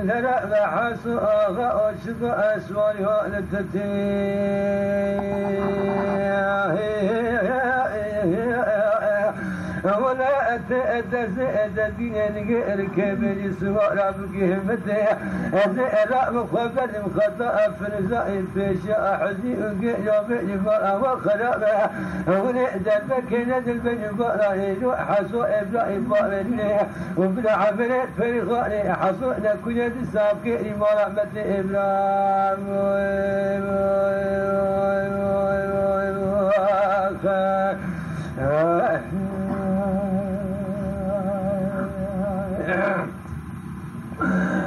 لرأب حسوغ أشب أسوارها ولا أتأذى دين الكبير سواء ربك متى أزئر مخبر مخطأ فرزاء فيشاء حزين يوم فرع وخرابة ونأذى بك نزل بن فرعين حسو إبراهيم فرعين وبن عمرت فرغاني حسو نكون يدساب كريم ورحمة إبراهيم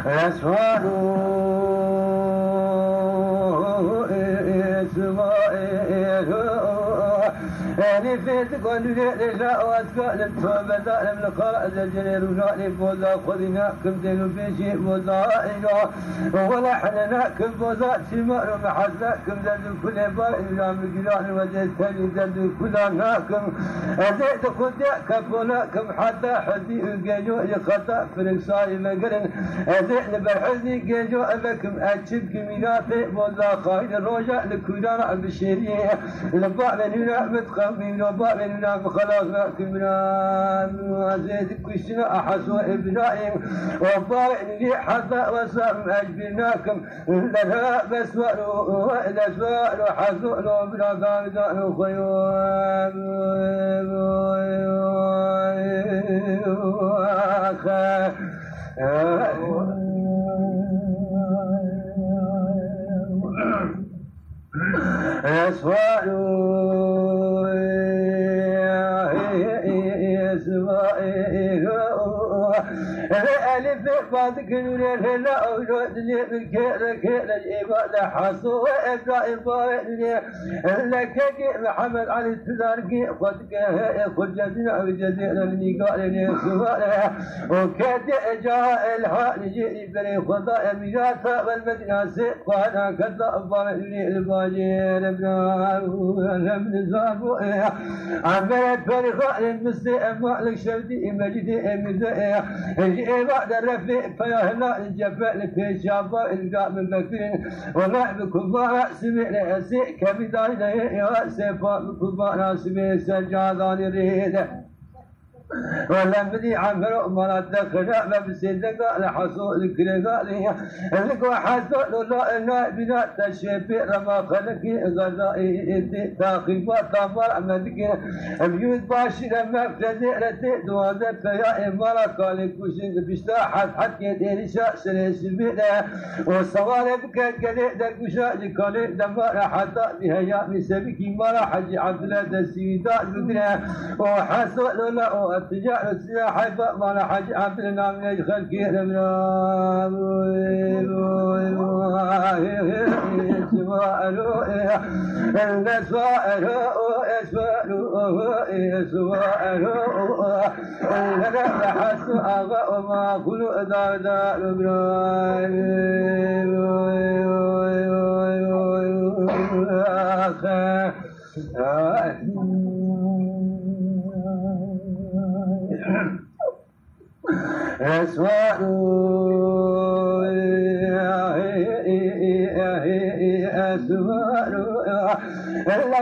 أسوار أنا في تقول رجاء وأسكال التوبة دائم لقاء الجنير ونعني بوضع خذنا كم دينو بيشي وضائنا ولحننا كم بوضع سمار ومحزنا كم دندو كل بار إلا مقلان وزيد ثاني دندو كلاناكم أزيد خدع كفونا كم حتى حدي قيجو يخطأ فرنساي مقرن أزيد برحزني قيجو أمكم أتشب كميناتي بوضع خاين الرجاء لكولانا بشيريه لبعض هنا متقومين وبعض هنا خلاص كمنا زيد كشنا أحسوا إبراهيم وبعض اللي حتى وسام أجبناكم لها بس وإذا حسوا لو بلا قاعدة خيوم ألف بعد كل هلا أولاد لي من كير الإبادة حصو إبراهيم بارك لك محمد علي التداركي خد جزيرة وجزيرة اللي قال لي سواء وكاد جاء الحال يجي بري خطا ميراث والمدينة سقانا كذا بارك لي الباجير إبراهيم من زابو عمل فرق المستقيم مالك شفتي مجدي مزايا بعد الرفيق فيهنا الجفاء في شابا القاء من بكرين وما بكبار سمع سيء كبداية يا سيفا بكبار سمع سجادان يريد ولا بدي عمرو ما دخل ما بسيدك لحصول الكرغالي لك وحصول لا بنا تشفي رما خلقي غذائي تاخيفات تمر مدك بيوت باشي لما فزعت دوازه فيا امارة قال كوشن بيشتاح حتى ديرشا سلسبيله والسوال بك قد دكشا قال دمر حتى بهيا مسبك مره حج عبد الله السيدات بكره وحصول لا تجاه السلاح فأمر حج عبدنا من يدخل كير من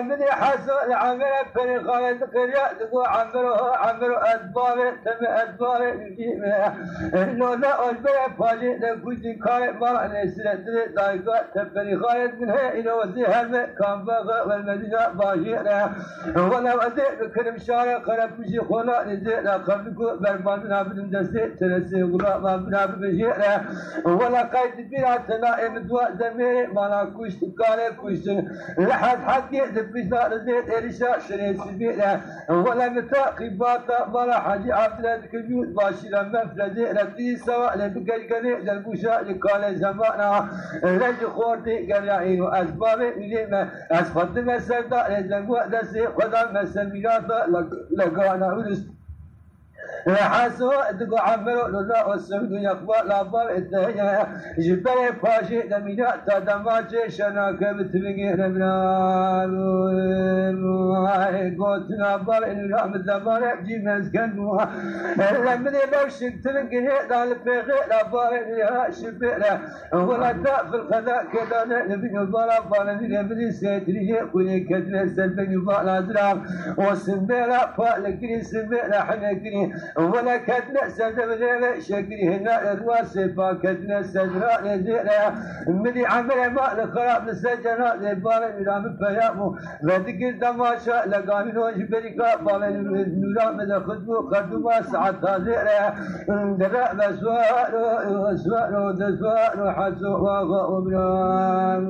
الذي حصل عمل فريقان قرية عمرو أدبار تم أدبار الجيمة إنه لا أجبر فاجئ لكل كاري مرة نسلت دايقات فريقان منها إنه وزيها كان باغ والمدينة باجئنا ولو أدئ بكرم شارع قرب بشي خلا نزئنا قبلكو برباننا بندسي تنسي غلاء ما بنا بجئنا ولا قيد بنا تنائم دواء زميري مانا كوشت كاري كوشت لحد حقي دبشنا رزيت إرشاء شريس بينا ولا متاقباتا مرا حاجي عبدالله كبيوت باشي لما فرزي ربي سواء لبقى قليل للبشاء لقال زمانا رج خورتي قرعين وأسبابي مليمة أسفد مسلطة لزنقوة دسي قدام مسل ميلاتا لقانا ورست حسوا دقوا عمرو لولا والسمد يقبل لا بال الدنيا جبل فاشي دمينا تدمج شنا كبت بغير بنا قوتنا بال إن رام الدبر جيمز كنوا لما لو شكت بغير دال بغير لا بال يا شبيرة ولا في الخذا كذا نبي بلا بال نبي سيدري كوني كذا سلبي بلا زرام وسبلا فالكري سبلا حنكري ولا كدنا سدبنا شكري هنا الواسفة كدنا سدرا نزيرا مدي عمل ما الخراب السجنا لبال نرام بيامو ذكر دماشا لقاني نوج بريكا بال نرام دخدو خدوما ساعات زيرا درا بسوار دسوار حسوا وغبران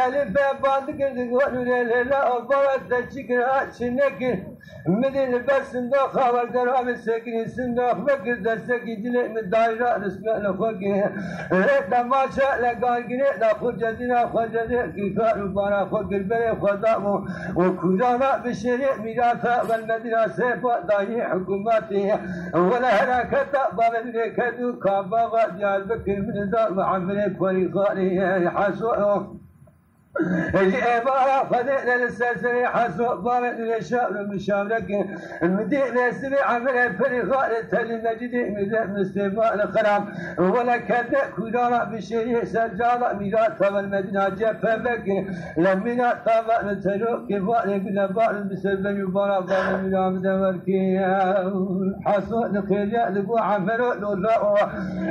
ألف بعد كذا قالوا لا أبغى تشكر شنك مدين بس صندوق خبر درام السكين صندوق فكر دستك جل من دائرة رسمة لفقه لما شاء لقال جنيه لأخذ جدنا خذ جدنا كيكار بارا فقر بره خدامه وكرانا بشريع ميراثا والمدينة سيفا داهي حكوماتي ولا هلاكتا بابن كدو كابا ديال بكر من دار معمر فريقاني حسوه الإبارة فدئنا للسلسلة حسب بابن الشعر المشارك المدينة سمع من الفريقان التالي المجدي من استيفاء الخرام ولا كان كدارا بشيء سجارة ميراث والمدينة جفا بك لمنا طابع نتلو كفاء لقنا بار بسبب يبارا بار ميرام دوركي حسو نقيا لقوا عمرو لولاو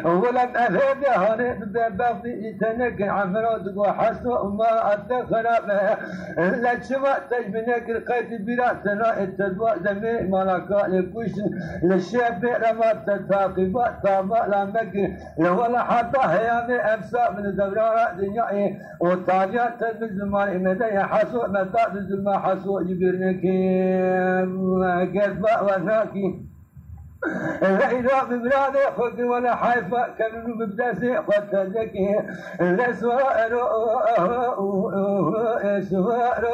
ولم أفهم هاني ببغضي تنك عمرو لقوا حسو ما خرابة لا شما تجمنك القيد براسنا التدواء دمي ملكا لكوش للشاب رما تتاقبات طابا لامك ولا حتى هيامي أمسا من الدورة دنياي وطاليات تزمان مدى حسو متى تزمان حسو جبرنكي قربا وناكي الإله ببلاد خد ولا حيفا كانوا ببداسي خد تذكي الأسوار أسوار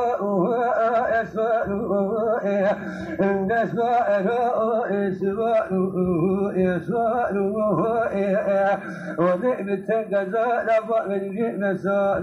أسوار الأسوار أسوار أسوار وذئب التنقزال فأمن جئنا سار